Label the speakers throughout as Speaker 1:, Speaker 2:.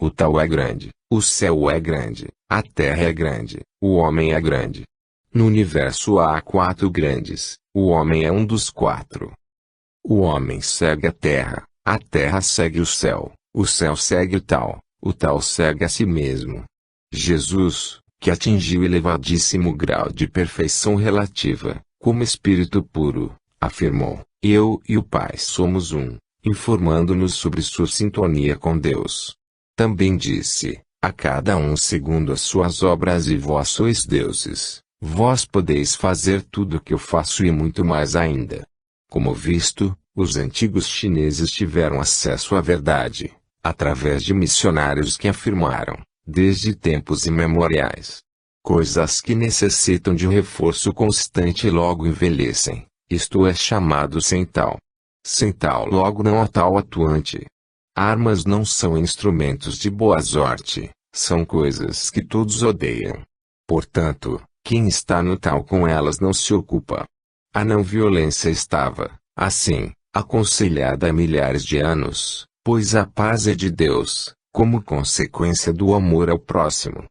Speaker 1: O tal é grande, o céu é grande, a terra é grande, o homem é grande. No universo há 4 grandes, o homem é um dos 4. O homem segue a terra segue o céu segue o tal segue a si mesmo. Jesus, que atingiu elevadíssimo grau de perfeição relativa, como espírito puro, afirmou: eu e o Pai somos um, informando-nos sobre sua sintonia com Deus. Também disse: a cada um segundo as suas obras, e vós sois deuses, vós podeis fazer tudo o que eu faço e muito mais ainda. Como visto, os antigos chineses tiveram acesso à verdade, através de missionários que afirmaram, desde tempos imemoriais, coisas que necessitam de reforço constante e logo envelhecem, isto é chamado sem tal. Sem tal logo não há tal atuante. Armas não são instrumentos de boa sorte, são coisas que todos odeiam. Portanto, quem está no tal com elas não se ocupa. A não violência estava, assim, aconselhada há milhares de anos, pois a paz é de Deus, como consequência do amor ao próximo.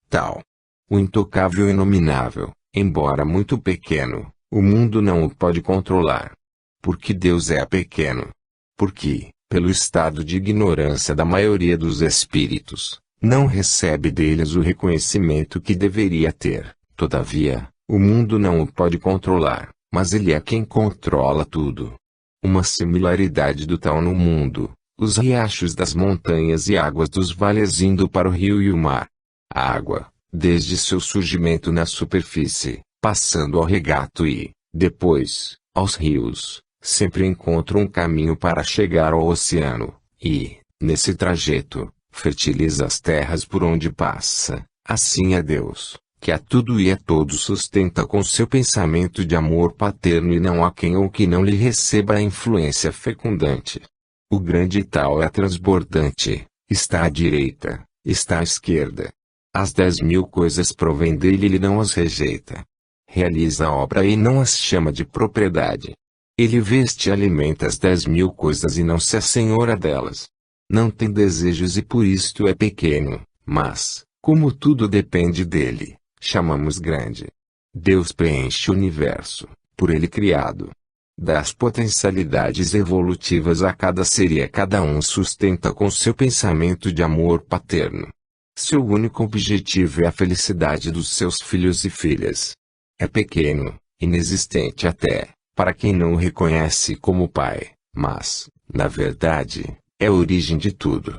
Speaker 1: Tal. O intocável e inominável, embora muito pequeno, o mundo não o pode controlar. Porque Deus é pequeno. Porque, pelo estado de ignorância da maioria dos espíritos, não recebe deles o reconhecimento que deveria ter. Todavia, o mundo não o pode controlar, mas ele é quem controla tudo. Uma similaridade do tal no mundo: os riachos das montanhas e águas dos vales indo para o rio e o mar. A água, desde seu surgimento na superfície, passando ao regato e, depois, aos rios, sempre encontra um caminho para chegar ao oceano, e, nesse trajeto, fertiliza as terras por onde passa. Assim é Deus, que a tudo e a todos sustenta com seu pensamento de amor paterno, e não há quem ou que não lhe receba a influência fecundante. O grande tal é transbordante, está à direita, está à esquerda. As 10.000 coisas provêm dele e ele não as rejeita. Realiza a obra e não as chama de propriedade. Ele veste e alimenta as 10.000 coisas e não se assenhora delas. Não tem desejos e por isto é pequeno, mas, como tudo depende dele, chamamos grande. Deus preenche o universo, por ele criado. Das potencialidades evolutivas a cada ser e a cada um sustenta com seu pensamento de amor paterno. Seu único objetivo é a felicidade dos seus filhos e filhas. É pequeno, inexistente até, para quem não o reconhece como pai, mas, na verdade, é a origem de tudo.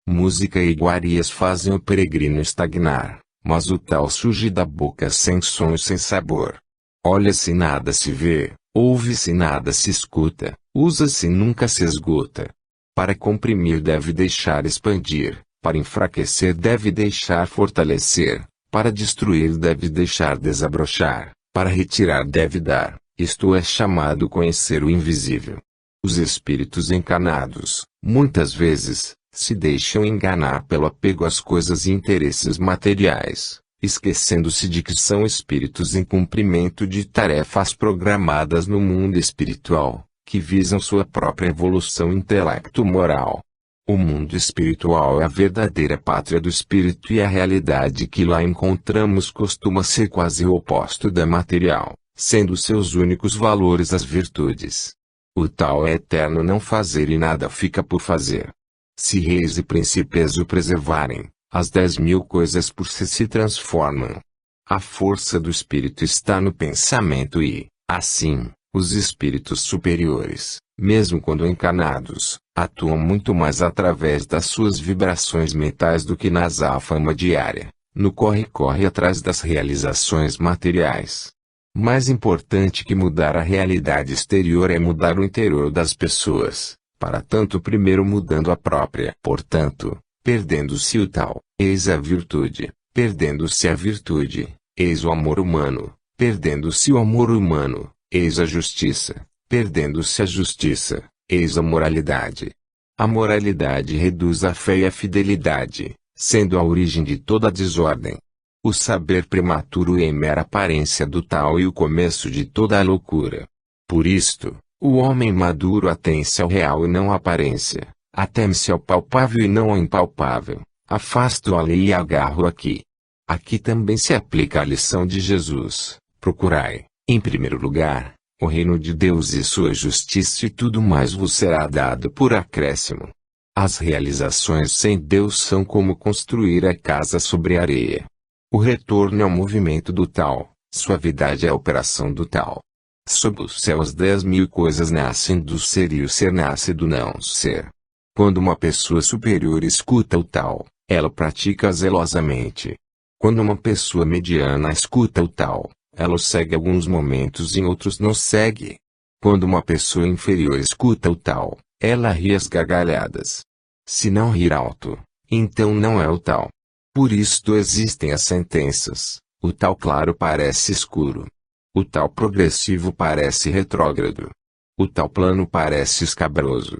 Speaker 1: Música e iguarias fazem o peregrino estagnar, mas o tal surge da boca sem som e sem sabor. Olha-se e nada se vê, ouve-se e nada se escuta, usa-se e nunca se esgota. Para comprimir deve deixar expandir, para enfraquecer deve deixar fortalecer, para destruir deve deixar desabrochar, para retirar deve dar, isto é chamado conhecer o invisível. Os espíritos encarnados, muitas vezes, se deixam enganar pelo apego às coisas e interesses materiais, esquecendo-se de que são espíritos em cumprimento de tarefas programadas no mundo espiritual, que visam sua própria evolução intelecto-moral. O mundo espiritual é a verdadeira pátria do espírito e a realidade que lá encontramos costuma ser quase o oposto da material, sendo seus únicos valores as virtudes. O tal é eterno não fazer e nada fica por fazer. Se reis e príncipes o preservarem, as 10.000 coisas por si se transformam. A força do espírito está no pensamento e, assim, os espíritos superiores, mesmo quando encarnados, atuam muito mais através das suas vibrações mentais do que na azáfama diária, no corre-corre atrás das realizações materiais. Mais importante que mudar a realidade exterior é mudar o interior das pessoas, para tanto primeiro mudando a própria. Portanto, perdendo-se o tal, eis a virtude; perdendo-se a virtude, eis o amor humano; perdendo-se o amor humano, eis a justiça; perdendo-se a justiça, eis a moralidade. A moralidade reduz a fé e a fidelidade, sendo a origem de toda a desordem. O saber prematuro é mera aparência do tal e o começo de toda a loucura. Por isto, o homem maduro atém-se ao real e não à aparência, atém-se ao palpável e não ao impalpável, Afasto ali e agarro aqui. Aqui também se aplica a lição de Jesus: procurai, em primeiro lugar, o reino de Deus e sua justiça, e tudo mais vos será dado por acréscimo. As realizações sem Deus são como construir a casa sobre a areia. O retorno é o movimento do tal, suavidade é a operação do tal. Sob os céus 10.000 coisas nascem do ser e o ser nasce do não ser. Quando uma pessoa superior escuta o tal, ela pratica zelosamente. Quando uma pessoa mediana escuta o tal, ela o segue alguns momentos e em outros não segue. Quando uma pessoa inferior escuta o tal, ela ri às gargalhadas. Se não rir alto, então não é o tal. Por isto existem as sentenças: o tal claro parece escuro. O tal progressivo parece retrógrado. O tal plano parece escabroso.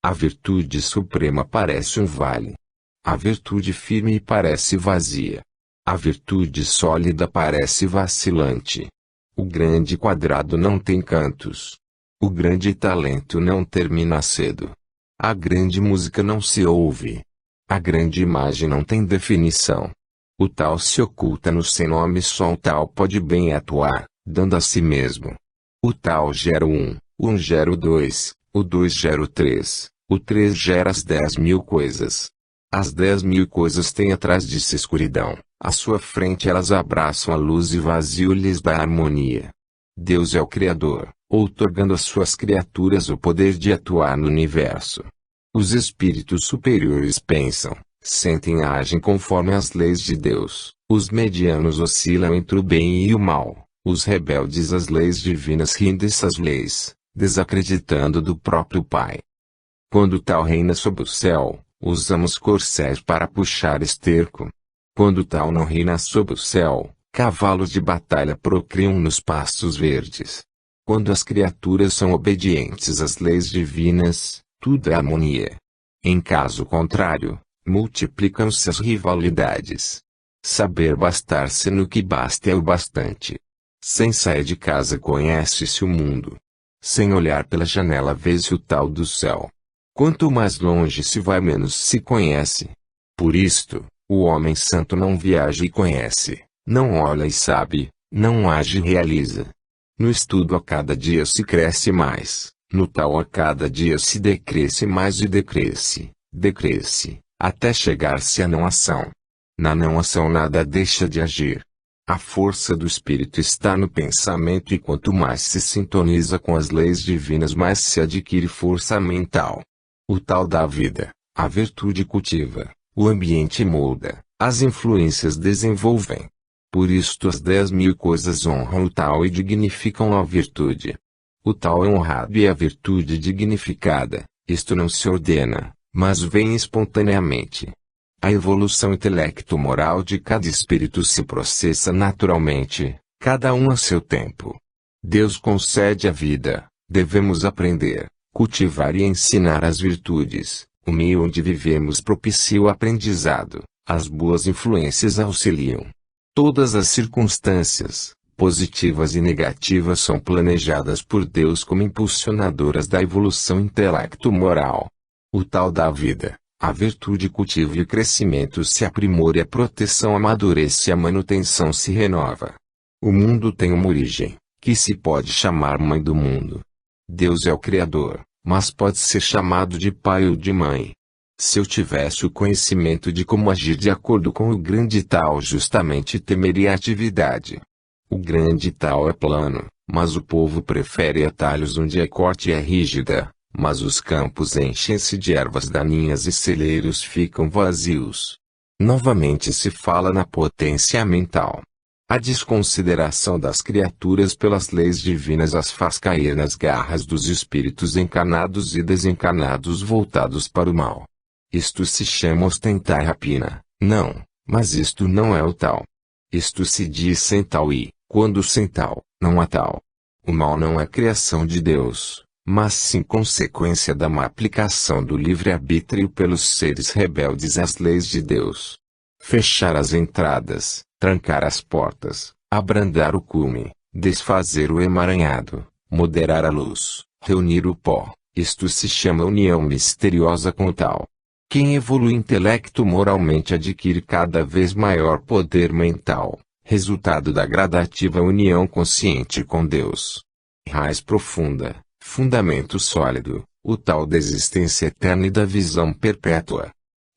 Speaker 1: A virtude suprema parece um vale. A virtude firme parece vazia. A virtude sólida parece vacilante. O grande quadrado não tem cantos. O grande talento não termina cedo. A grande música não se ouve. A grande imagem não tem definição. O tal se oculta no sem nome, só o tal pode bem atuar, dando a si mesmo. O tal gera o 1 gera o 2, o 2 gera o 3, o 3 gera as 10.000 coisas. As 10.000 coisas têm atrás de si escuridão, à sua frente elas abraçam a luz e vazio lhes dá harmonia. Deus é o Criador, outorgando às suas criaturas o poder de atuar no universo. Os espíritos superiores pensam, sentem e agem conforme as leis de Deus. Os medianos oscilam entre o bem e o mal. Os rebeldes às leis divinas rindem-se às leis, desacreditando do próprio Pai. Quando tal reina sob o céu, usamos corcéis para puxar esterco. Quando tal não reina sob o céu, cavalos de batalha procriam nos pastos verdes. Quando as criaturas são obedientes às leis divinas, tudo é harmonia. Em caso contrário, multiplicam-se as rivalidades. Saber bastar-se no que basta é o bastante. Sem sair de casa conhece-se o mundo. Sem olhar pela janela vê-se o tal do céu. Quanto mais longe se vai, menos se conhece. Por isto, o homem santo não viaja e conhece, não olha e sabe, não age e realiza. No estudo a cada dia se cresce mais, no tal a cada dia se decresce mais e decresce, até chegar-se à não ação. Na não ação nada deixa de agir. A força do espírito está no pensamento, e quanto mais se sintoniza com as leis divinas, mais se adquire força mental. O tal dá vida, a virtude cultiva, o ambiente molda, as influências desenvolvem. Por isto as 10.000 coisas honram o tal e dignificam a virtude. O tal é honrado e a virtude dignificada. Isto não se ordena, mas vem espontaneamente. A evolução intelecto-moral de cada espírito se processa naturalmente, cada um a seu tempo. Deus concede a vida, devemos aprender, cultivar e ensinar as virtudes. O meio onde vivemos propicia o aprendizado, as boas influências auxiliam. Todas as circunstâncias, positivas e negativas, são planejadas por Deus como impulsionadoras da evolução intelecto-moral. O tal dá vida. A virtude cultiva e o crescimento se aprimora e a proteção amadurece e a manutenção se renova. O mundo tem uma origem, que se pode chamar mãe do mundo. Deus é o Criador, mas pode ser chamado de pai ou de mãe. Se eu tivesse o conhecimento de como agir de acordo com o grande tal, justamente temeria a atividade. O grande tal é plano, mas o povo prefere atalhos onde a corte é rígida. Mas os campos enchem-se de ervas daninhas e celeiros ficam vazios. Novamente se fala na potência mental. A desconsideração das criaturas pelas leis divinas as faz cair nas garras dos espíritos encarnados e desencarnados voltados para o mal. Isto se chama ostentar rapina. Não, mas isto não é o tal. Isto se diz sem tal e, quando sem tal, não há tal. O mal não é criação de Deus, mas sim consequência da má aplicação do livre-arbítrio pelos seres rebeldes às leis de Deus. Fechar as entradas, trancar as portas, abrandar o cume, desfazer o emaranhado, moderar a luz, reunir o pó, isto se chama união misteriosa com o tal. Quem evolui intelecto moralmente adquire cada vez maior poder mental, resultado da gradativa união consciente com Deus. Raiz profunda, fundamento sólido, o tal da existência eterna e da visão perpétua.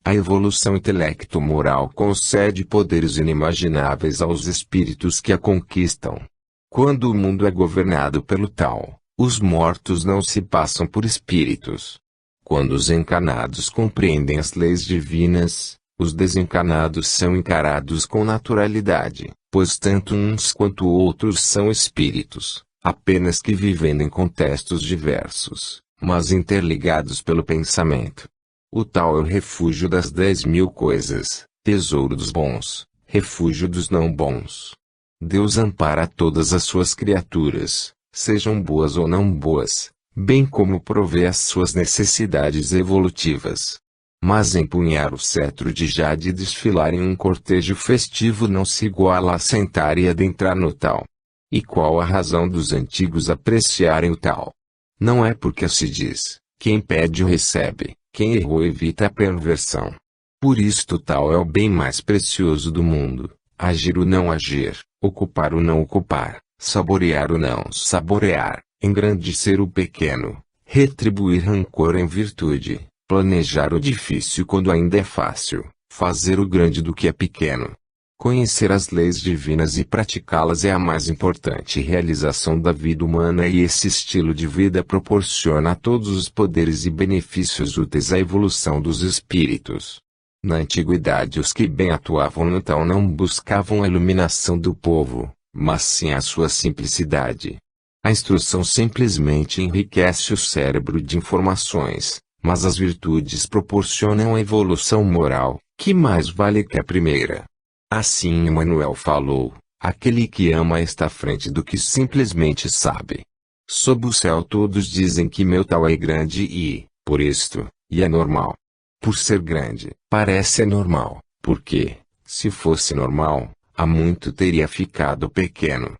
Speaker 1: A evolução intelecto-moral concede poderes inimagináveis aos espíritos que a conquistam. Quando o mundo é governado pelo tal, os mortos não se passam por espíritos. Quando os encarnados compreendem as leis divinas, os desencarnados são encarados com naturalidade, pois tanto uns quanto outros são espíritos, apenas que vivendo em contextos diversos, mas interligados pelo pensamento. O tal é o refúgio das 10.000 coisas, tesouro dos bons, refúgio dos não bons. Deus ampara todas as suas criaturas, sejam boas ou não boas, bem como provê as suas necessidades evolutivas. Mas empunhar o cetro de jade e desfilar em um cortejo festivo não se iguala a sentar e adentrar no tal. E qual a razão dos antigos apreciarem o tal? Não é porque se diz, quem pede o recebe, quem errou evita a perversão. Por isto tal é o bem mais precioso do mundo, agir o não agir, ocupar o não ocupar, saborear o não saborear, engrandecer o pequeno, retribuir rancor em virtude, planejar o difícil quando ainda é fácil, fazer o grande do que é pequeno. Conhecer as leis divinas e praticá-las é a mais importante realização da vida humana e esse estilo de vida proporciona a todos os poderes e benefícios úteis à evolução dos espíritos. Na antiguidade os que bem atuavam no tal não buscavam a iluminação do povo, mas sim a sua simplicidade. A instrução simplesmente enriquece o cérebro de informações, mas as virtudes proporcionam a evolução moral, que mais vale que a primeira. Assim Emmanuel falou, aquele que ama está à frente do que simplesmente sabe. Sob o céu todos dizem que meu tal é grande e, por isto, é normal. Por ser grande, parece anormal, porque, se fosse normal, há muito teria ficado pequeno.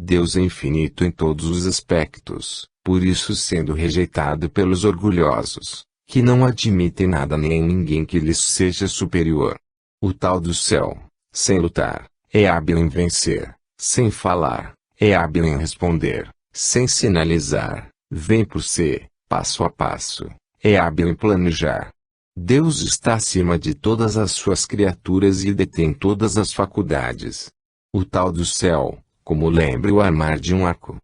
Speaker 1: Deus é infinito em todos os aspectos, por isso sendo rejeitado pelos orgulhosos, que não admitem nada nem ninguém que lhes seja superior. O tal do céu, sem lutar, é hábil em vencer, sem falar, é hábil em responder, sem sinalizar, vem por si, passo a passo, é hábil em planejar. Deus está acima de todas as suas criaturas e detém todas as faculdades. O tal do céu, como lembra o armar de um arco.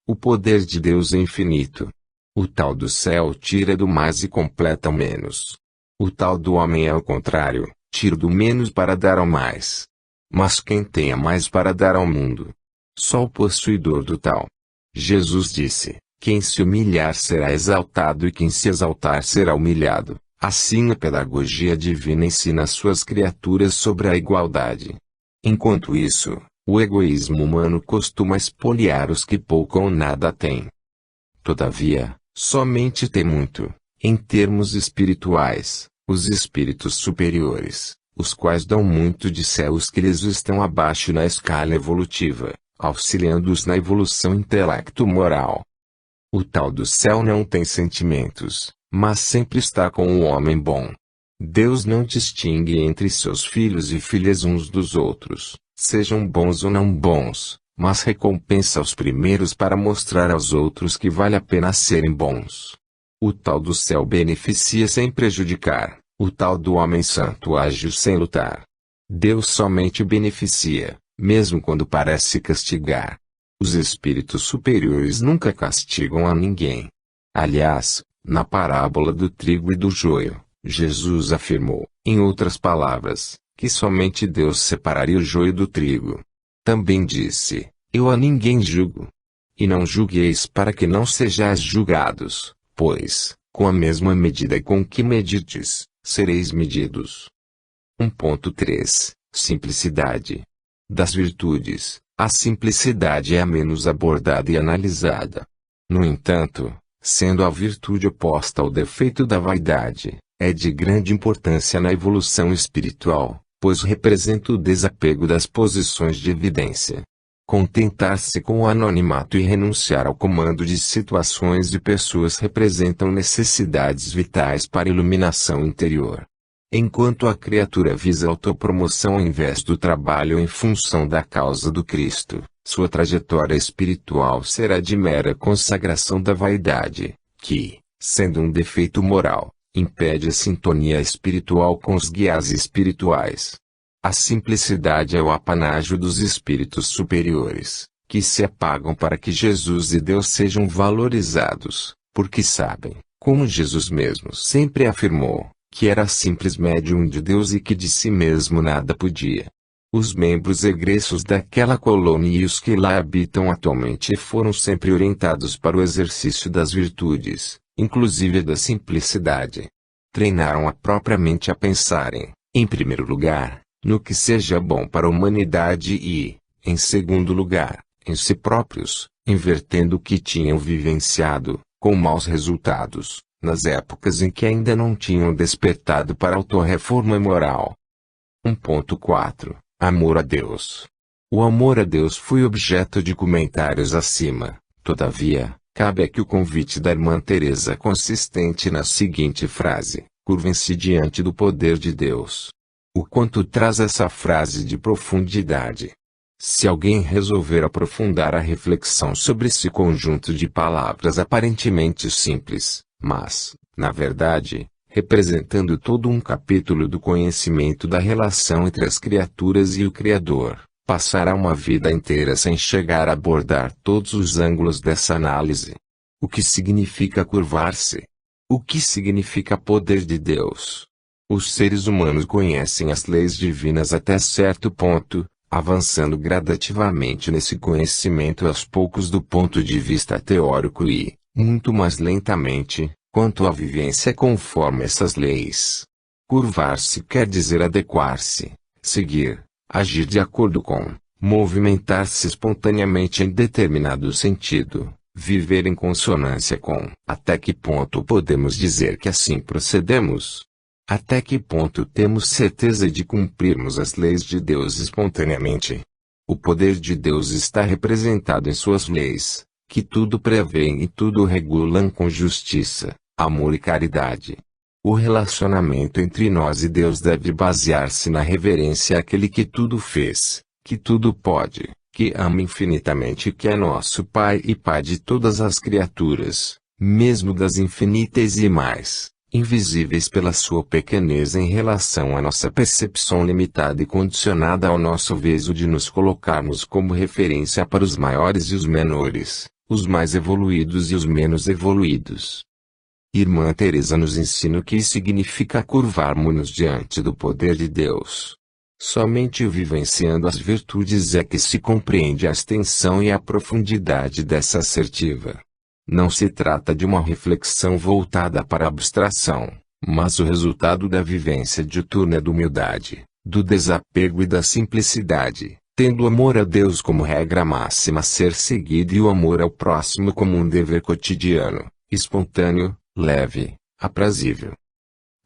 Speaker 1: O poder de Deus é infinito. O tal do céu tira do mais e completa o menos. O tal do homem é o contrário, tira do menos para dar ao mais. Mas quem tem a mais para dar ao mundo? Só o possuidor do tal. Jesus disse, quem se humilhar será exaltado e quem se exaltar será humilhado. Assim a pedagogia divina ensina suas criaturas sobre a igualdade. Enquanto isso, o egoísmo humano costuma espoliar os que pouco ou nada têm. Todavia, somente tem muito, em termos espirituais, os espíritos superiores, os quais dão muito de céus que lhes estão abaixo na escala evolutiva, auxiliando-os na evolução intelecto-moral. O tal do céu não tem sentimentos, mas sempre está com o homem bom. Deus não distingue entre seus filhos e filhas uns dos outros, sejam bons ou não bons, mas recompensa os primeiros para mostrar aos outros que vale a pena serem bons. O tal do céu beneficia sem prejudicar, o tal do homem santo age sem lutar. Deus somente beneficia, mesmo quando parece castigar. Os espíritos superiores nunca castigam a ninguém. Aliás, na parábola do trigo e do joio, Jesus afirmou, em outras palavras, que somente Deus separaria o joio do trigo. Também disse, eu a ninguém julgo. E não julgueis para que não sejais julgados, pois, com a mesma medida com que medides, sereis medidos. 1.3 Simplicidade. Das virtudes, a simplicidade é a menos abordada e analisada. No entanto, sendo a virtude oposta ao defeito da vaidade, é de grande importância na evolução espiritual, pois representa o desapego das posições de evidência. Contentar-se com o anonimato e renunciar ao comando de situações e pessoas representam necessidades vitais para a iluminação interior. Enquanto a criatura visa autopromoção ao invés do trabalho em função da causa do Cristo, sua trajetória espiritual será de mera consagração da vaidade, que, sendo um defeito moral, impede a sintonia espiritual com os guias espirituais. A simplicidade é o apanágio dos espíritos superiores, que se apagam para que Jesus e Deus sejam valorizados, porque sabem, como Jesus mesmo sempre afirmou, que era simples médium de Deus e que de si mesmo nada podia. Os membros egressos daquela colônia e os que lá habitam atualmente foram sempre orientados para o exercício das virtudes, inclusive da simplicidade. Treinaram a própria mente a pensarem, em primeiro lugar, no que seja bom para a humanidade e, em segundo lugar, em si próprios, invertendo o que tinham vivenciado, com maus resultados, nas épocas em que ainda não tinham despertado para a autorreforma moral. 1.4 Amor a Deus. O amor a Deus foi objeto de comentários acima, todavia, cabe aqui o convite da irmã Teresa consistente na seguinte frase: curvem-se diante do poder de Deus. O quanto traz essa frase de profundidade. Se alguém resolver aprofundar a reflexão sobre esse conjunto de palavras aparentemente simples, mas, na verdade, representando todo um capítulo do conhecimento da relação entre as criaturas e o Criador, passará uma vida inteira sem chegar a abordar todos os ângulos dessa análise. O que significa curvar-se? O que significa poder de Deus? Os seres humanos conhecem as leis divinas até certo ponto, avançando gradativamente nesse conhecimento aos poucos do ponto de vista teórico e, muito mais lentamente, quanto à vivência conforme essas leis. Curvar-se quer dizer adequar-se, seguir, agir de acordo com, movimentar-se espontaneamente em determinado sentido, viver em consonância com. Até que ponto podemos dizer que assim procedemos? Até que ponto temos certeza de cumprirmos as leis de Deus espontaneamente? O poder de Deus está representado em suas leis, que tudo prevêem e tudo regulam com justiça, amor e caridade. O relacionamento entre nós e Deus deve basear-se na reverência àquele que tudo fez, que tudo pode, que ama infinitamente e que é nosso Pai e Pai de todas as criaturas, mesmo das infinitas e mais, invisíveis pela sua pequenez em relação à nossa percepção limitada e condicionada ao nosso viso de nos colocarmos como referência para os maiores e os menores, os mais evoluídos e os menos evoluídos. Irmã Teresa nos ensina o que significa curvarmos-nos diante do poder de Deus. Somente vivenciando as virtudes é que se compreende a extensão e a profundidade dessa assertiva. Não se trata de uma reflexão voltada para a abstração, mas o resultado da vivência diuturna da humildade, do desapego e da simplicidade, tendo o amor a Deus como regra máxima a ser seguido e o amor ao próximo como um dever cotidiano, espontâneo, leve, aprazível.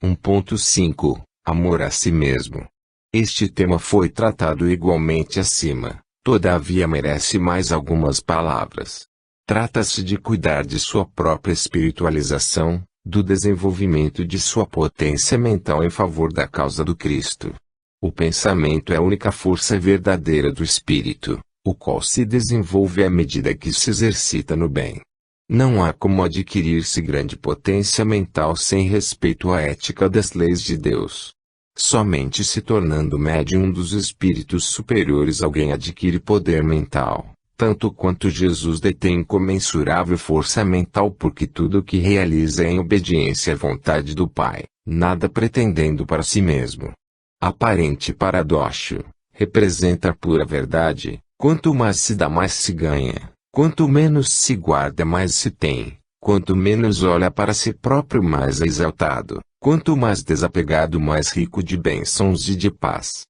Speaker 1: 1.5 Amor a si mesmo. Este tema foi tratado igualmente acima, todavia merece mais algumas palavras. Trata-se de cuidar de sua própria espiritualização, do desenvolvimento de sua potência mental em favor da causa do Cristo. O pensamento é a única força verdadeira do espírito, o qual se desenvolve à medida que se exercita no bem. Não há como adquirir-se grande potência mental sem respeito à ética das leis de Deus. Somente se tornando médium dos espíritos superiores alguém adquire poder mental, tanto quanto Jesus detém incomensurável força mental porque tudo o que realiza é em obediência à vontade do Pai, nada pretendendo para si mesmo. Aparente paradoxo, representa a pura verdade, quanto mais se dá mais se ganha, quanto menos se guarda mais se tem, quanto menos olha para si próprio mais é exaltado, quanto mais desapegado mais rico de bênçãos e de paz.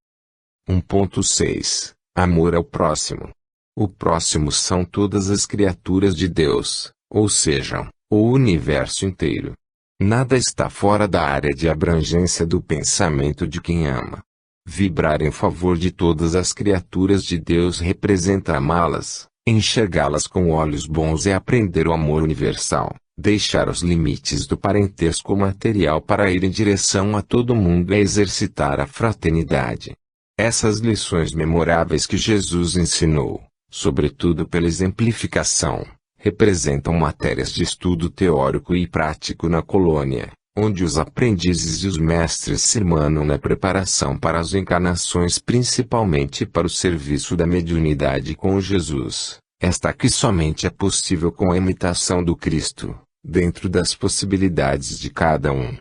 Speaker 1: 1.6 Amor ao próximo. O próximo são todas as criaturas de Deus, ou seja, o universo inteiro. Nada está fora da área de abrangência do pensamento de quem ama. Vibrar em favor de todas as criaturas de Deus representa amá-las, enxergá-las com olhos bons é aprender o amor universal, Deixar os limites do parentesco material para ir em direção a todo mundo é exercitar a fraternidade. Essas lições memoráveis que Jesus ensinou, sobretudo pela exemplificação, representam matérias de estudo teórico e prático na colônia, onde os aprendizes e os mestres se irmanam na preparação para as encarnações, principalmente para o serviço da mediunidade com Jesus, esta que somente é possível com a imitação do Cristo, dentro das possibilidades de cada um.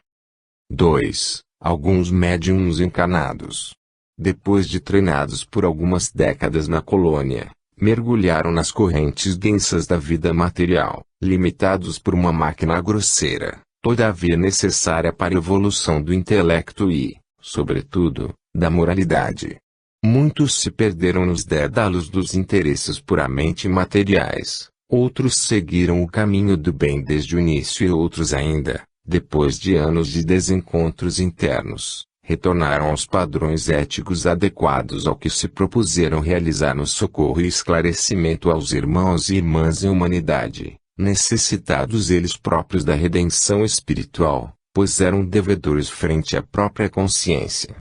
Speaker 1: 2. Alguns médiuns encarnados, depois de treinados por algumas décadas na colônia, mergulharam nas correntes densas da vida material, limitados por uma máquina grosseira, todavia necessária para a evolução do intelecto e, sobretudo, da moralidade. Muitos se perderam nos dédalos dos interesses puramente materiais, outros seguiram o caminho do bem desde o início e outros ainda, depois de anos de desencontros internos, retornaram aos padrões éticos adequados ao que se propuseram realizar no socorro e esclarecimento aos irmãos e irmãs em humanidade, necessitados eles próprios da redenção espiritual, pois eram devedores frente à própria consciência.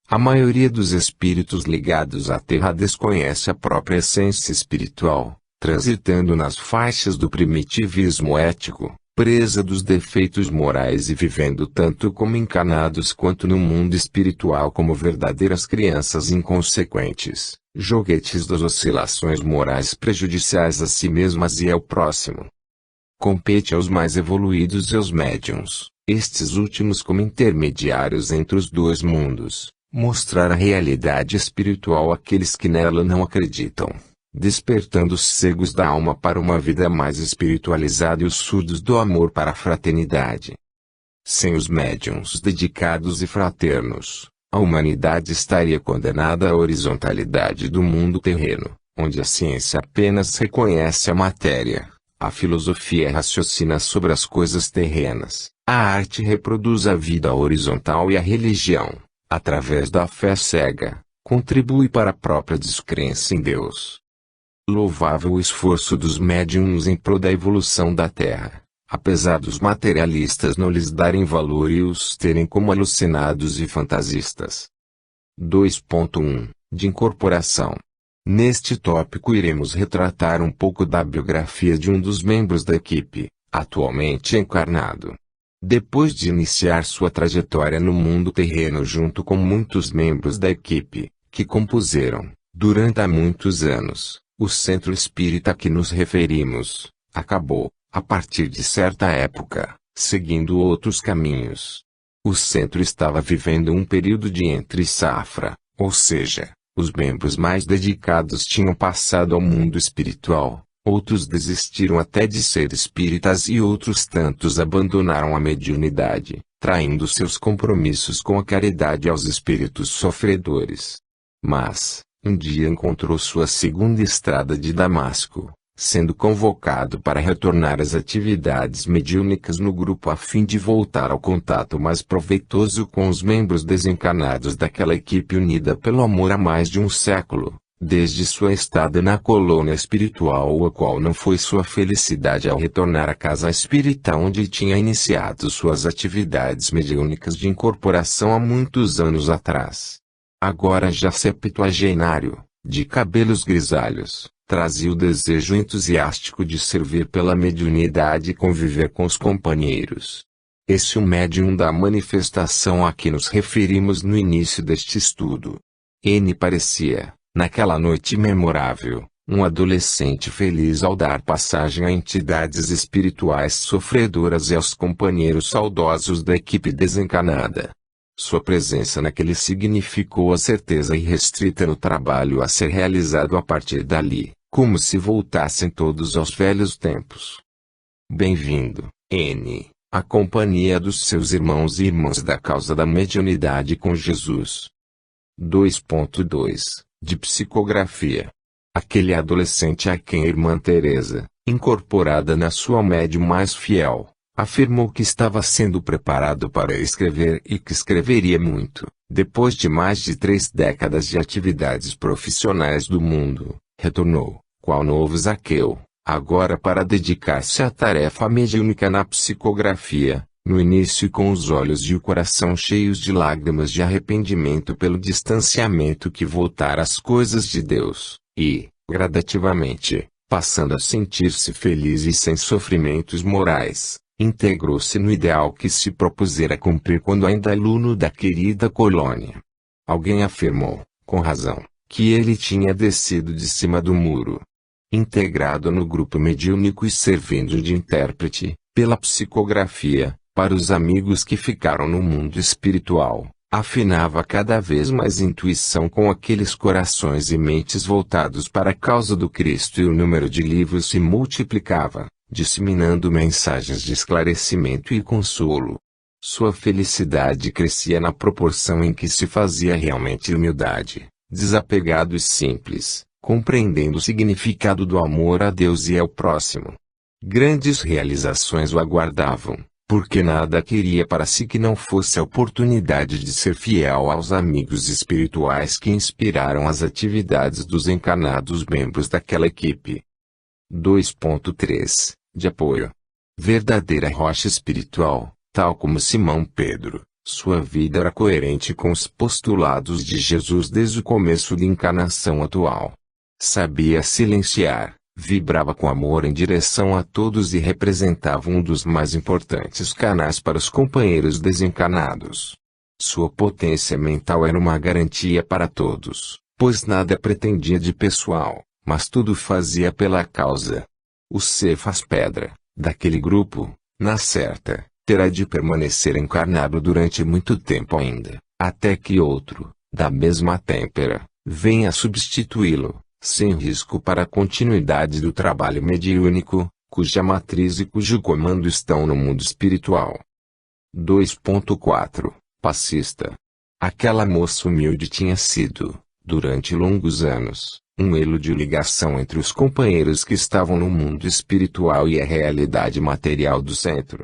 Speaker 1: A maioria dos espíritos ligados à Terra desconhece a própria essência espiritual, transitando nas faixas do primitivismo ético, presa dos defeitos morais e vivendo tanto como encarnados quanto no mundo espiritual como verdadeiras crianças inconsequentes, joguetes das oscilações morais prejudiciais a si mesmas e ao próximo. Compete aos mais evoluídos e aos médiuns, estes últimos como intermediários entre os dois mundos, mostrar a realidade espiritual àqueles que nela não acreditam, despertando os cegos da alma para uma vida mais espiritualizada e os surdos do amor para a fraternidade. Sem os médiuns dedicados e fraternos, a humanidade estaria condenada à horizontalidade do mundo terreno, onde a ciência apenas reconhece a matéria, a filosofia raciocina sobre as coisas terrenas, a arte reproduz a vida horizontal e a religião, através da fé cega, contribui para a própria descrença em Deus. Louvável o esforço dos médiuns em prol da evolução da Terra, apesar dos materialistas não lhes darem valor e os terem como alucinados e fantasistas. 2.1 De incorporação. Neste tópico iremos retratar um pouco da biografia de um dos membros da equipe, atualmente encarnado. Depois de iniciar sua trajetória no mundo terreno junto com muitos membros da equipe, que compuseram, durante há muitos anos, o centro espírita a que nos referimos, acabou, a partir de certa época, seguindo outros caminhos. O centro estava vivendo um período de entre-safra, ou seja, os membros mais dedicados tinham passado ao mundo espiritual, outros desistiram até de ser espíritas e outros tantos abandonaram a mediunidade, traindo seus compromissos com a caridade aos espíritos sofredores. Mas, um dia encontrou sua segunda estrada de Damasco, sendo convocado para retornar às atividades mediúnicas no grupo a fim de voltar ao contato mais proveitoso com os membros desencarnados daquela equipe unida pelo amor há mais de um século, desde sua estada na colônia espiritual, a qual não foi sua felicidade ao retornar à casa espírita onde tinha iniciado suas atividades mediúnicas de incorporação há muitos anos atrás. Agora já septuagenário, de cabelos grisalhos, trazia o desejo entusiástico de servir pela mediunidade e conviver com os companheiros. Esse é o médium da manifestação a que nos referimos no início deste estudo. N parecia, naquela noite memorável, um adolescente feliz ao dar passagem a entidades espirituais sofredoras e aos companheiros saudosos da equipe desencarnada. Sua presença naquele significou a certeza irrestrita no trabalho a ser realizado a partir dali, como se voltassem todos aos velhos tempos. Bem-vindo, N, à companhia dos seus irmãos e irmãs da causa da mediunidade com Jesus. 2.2 De psicografia. Aquele adolescente a quem a irmã Teresa, incorporada na sua médium mais fiel, afirmou que estava sendo preparado para escrever e que escreveria muito, depois de mais de 3 décadas de atividades profissionais do mundo, retornou, qual novo Zaqueu, agora para dedicar-se à tarefa mediúnica na psicografia, no início com os olhos e o coração cheios de lágrimas de arrependimento pelo distanciamento que voltara às coisas de Deus, e, gradativamente, passando a sentir-se feliz e sem sofrimentos morais, integrou-se no ideal que se propusera cumprir quando ainda aluno da querida colônia. Alguém afirmou, com razão, que ele tinha descido de cima do muro. Integrado no grupo mediúnico e servindo de intérprete, pela psicografia, para os amigos que ficaram no mundo espiritual, afinava cada vez mais intuição com aqueles corações e mentes voltados para a causa do Cristo, e o número de livros se multiplicava, disseminando mensagens de esclarecimento e consolo. Sua felicidade crescia na proporção em que se fazia realmente humildade, desapegado e simples, compreendendo o significado do amor a Deus e ao próximo. Grandes realizações o aguardavam, porque nada queria para si que não fosse a oportunidade de ser fiel aos amigos espirituais que inspiraram as atividades dos encarnados membros daquela equipe. 2.3 De apoio. Verdadeira rocha espiritual, tal como Simão Pedro, sua vida era coerente com os postulados de Jesus desde o começo da encarnação atual. Sabia silenciar, vibrava com amor em direção a todos e representava um dos mais importantes canais para os companheiros desencarnados. Sua potência mental era uma garantia para todos, pois nada pretendia de pessoal, mas tudo fazia pela causa. O Cefas-Pedra, daquele grupo, na certa, terá de permanecer encarnado durante muito tempo ainda, até que outro, da mesma têmpera, venha substituí-lo, sem risco para a continuidade do trabalho mediúnico, cuja matriz e cujo comando estão no mundo espiritual. 2.4 Passista. Aquela moça humilde tinha sido, durante longos anos, um elo de ligação entre os companheiros que estavam no mundo espiritual e a realidade material do centro.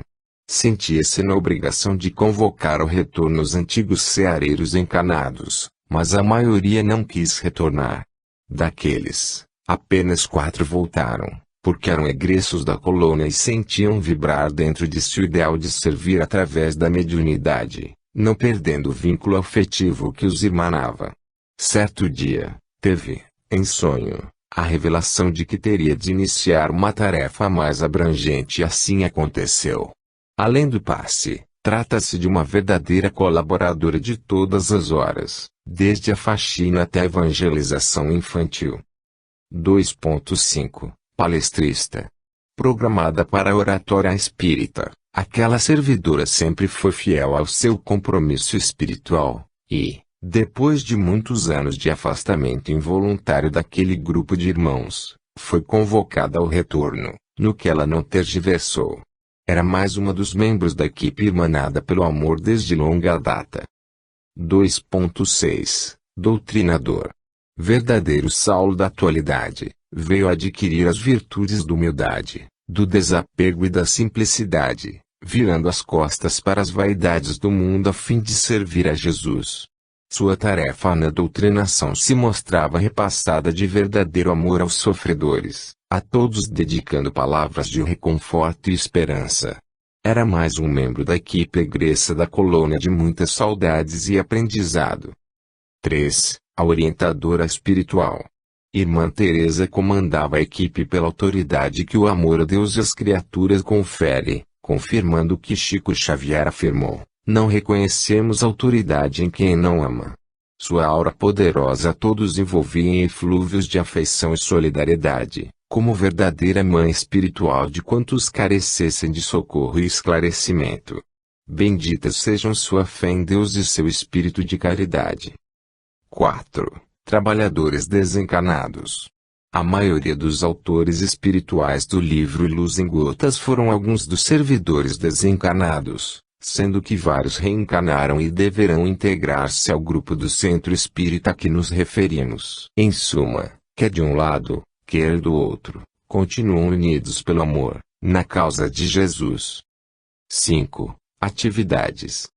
Speaker 1: Sentia-se na obrigação de convocar ao retorno os antigos ceareiros encarnados, mas a maioria não quis retornar. Daqueles, apenas 4 voltaram, porque eram egressos da colônia e sentiam vibrar dentro de si o ideal de servir através da mediunidade, não perdendo o vínculo afetivo que os irmanava. Certo dia, teve, em sonho, a revelação de que teria de iniciar uma tarefa mais abrangente, e assim aconteceu. Além do passe, trata-se de uma verdadeira colaboradora de todas as horas, desde a faxina até a evangelização infantil. 2.5 Palestrista. Programada para a oratória espírita, aquela servidora sempre foi fiel ao seu compromisso espiritual, e, depois de muitos anos de afastamento involuntário daquele grupo de irmãos, foi convocada ao retorno, no que ela não tergiversou. Era mais uma dos membros da equipe irmanada pelo amor desde longa data. 2.6 Doutrinador. Verdadeiro Saulo da atualidade, veio adquirir as virtudes da humildade, do desapego e da simplicidade, virando as costas para as vaidades do mundo a fim de servir a Jesus. Sua tarefa na doutrinação se mostrava repassada de verdadeiro amor aos sofredores, a todos dedicando palavras de reconforto e esperança. Era mais um membro da equipe egressa da colônia de muitas saudades e aprendizado. 3. A orientadora espiritual. Irmã Teresa comandava a equipe pela autoridade que o amor a Deus e às criaturas confere, confirmando o que Chico Xavier afirmou: não reconhecemos autoridade em quem não ama. Sua aura poderosa a todos envolvia em eflúvios de afeição e solidariedade, como verdadeira mãe espiritual de quantos carecessem de socorro e esclarecimento. Benditas sejam sua fé em Deus e seu espírito de caridade. 4. Trabalhadores desencarnados. A maioria dos autores espirituais do livro Luz em Gotas foram alguns dos servidores desencarnados, sendo que vários reencarnaram e deverão integrar-se ao grupo do centro espírita a que nos referimos. Em suma, quer de um lado, quer do outro, continuam unidos pelo amor, na causa de Jesus. 5. Atividades.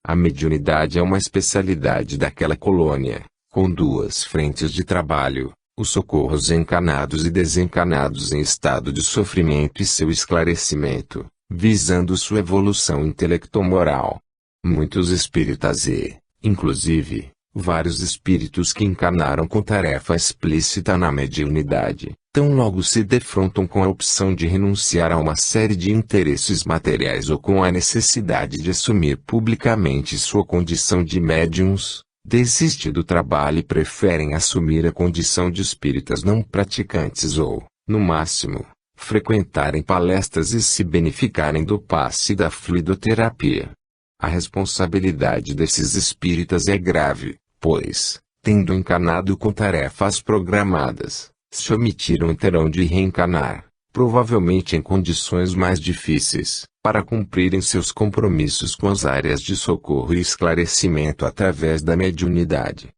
Speaker 1: A mediunidade é uma especialidade daquela colônia, com 2 frentes de trabalho, O socorro aos encarnados e desencarnados em estado de sofrimento e seu esclarecimento, visando sua evolução intelecto-moral. Muitos espíritas e, inclusive, vários espíritos que encarnaram com tarefa explícita na mediunidade, tão logo se defrontam com a opção de renunciar a uma série de interesses materiais ou com a necessidade de assumir publicamente sua condição de médiuns, desistem do trabalho e preferem assumir a condição de espíritas não praticantes ou, no máximo, frequentarem palestras e se beneficiarem do passe da fluidoterapia. A responsabilidade desses espíritas é grave, pois, tendo encarnado com tarefas programadas, se omitiram terão de reencarnar, provavelmente em condições mais difíceis, para cumprirem seus compromissos com as áreas de socorro e esclarecimento através da mediunidade.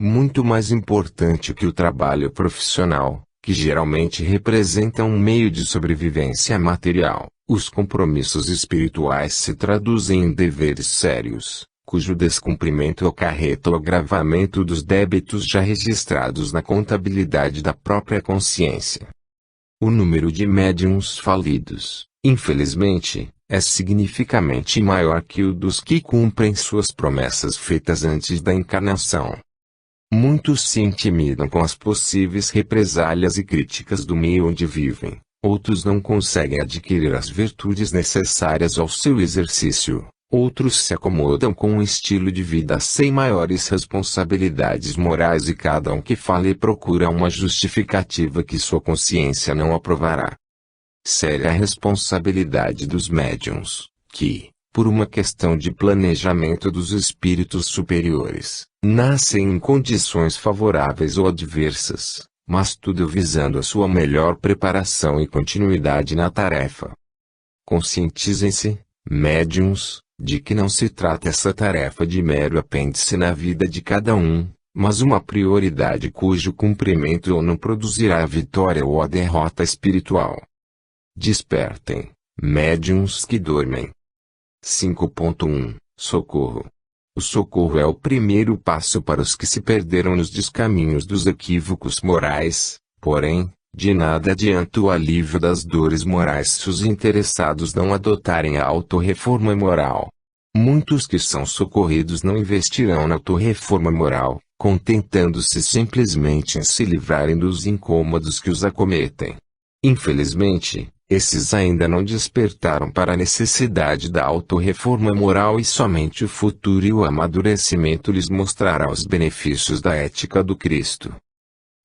Speaker 1: Muito mais importante que o trabalho profissional, que geralmente representa um meio de sobrevivência material, os compromissos espirituais se traduzem em deveres sérios, cujo descumprimento acarreta o agravamento dos débitos já registrados na contabilidade da própria consciência. O número de médiuns falidos, infelizmente, é significativamente maior que o dos que cumprem suas promessas feitas antes da encarnação. Muitos se intimidam com as possíveis represálias e críticas do meio onde vivem, outros não conseguem adquirir as virtudes necessárias ao seu exercício. Outros se acomodam com um estilo de vida sem maiores responsabilidades morais e cada um que fale procura uma justificativa que sua consciência não aprovará. Séria a responsabilidade dos médiuns, que, por uma questão de planejamento dos espíritos superiores, nascem em condições favoráveis ou adversas, mas tudo visando a sua melhor preparação e continuidade na tarefa. Conscientizem-se, médiuns, de que não se trata essa tarefa de mero apêndice na vida de cada um, mas uma prioridade cujo cumprimento ou não produzirá a vitória ou a derrota espiritual. Despertem, médiuns que dormem. 5.1 Socorro. O socorro é o primeiro passo para os que se perderam nos descaminhos dos equívocos morais, porém, de nada adianta o alívio das dores morais se os interessados não adotarem a autorreforma moral. Muitos que são socorridos não investirão na autorreforma moral, contentando-se simplesmente em se livrarem dos incômodos que os acometem. Infelizmente, esses ainda não despertaram para a necessidade da autorreforma moral e somente o futuro e o amadurecimento lhes mostrará os benefícios da ética do Cristo.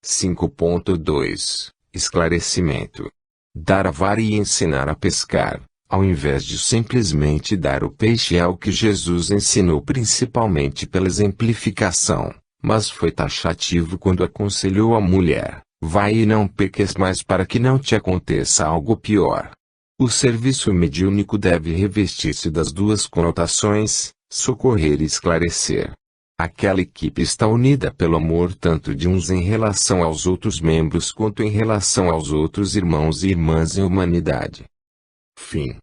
Speaker 1: 5.2 Esclarecimento. Dar a vara e ensinar a pescar, ao invés de simplesmente dar o peixe é o que Jesus ensinou principalmente pela exemplificação, mas foi taxativo quando aconselhou a mulher: vai e não peques mais para que não te aconteça algo pior. O serviço mediúnico deve revestir-se das duas conotações, socorrer e esclarecer. Aquela equipe está unida pelo amor tanto de uns em relação aos outros membros quanto em relação aos outros irmãos e irmãs em humanidade. Fim.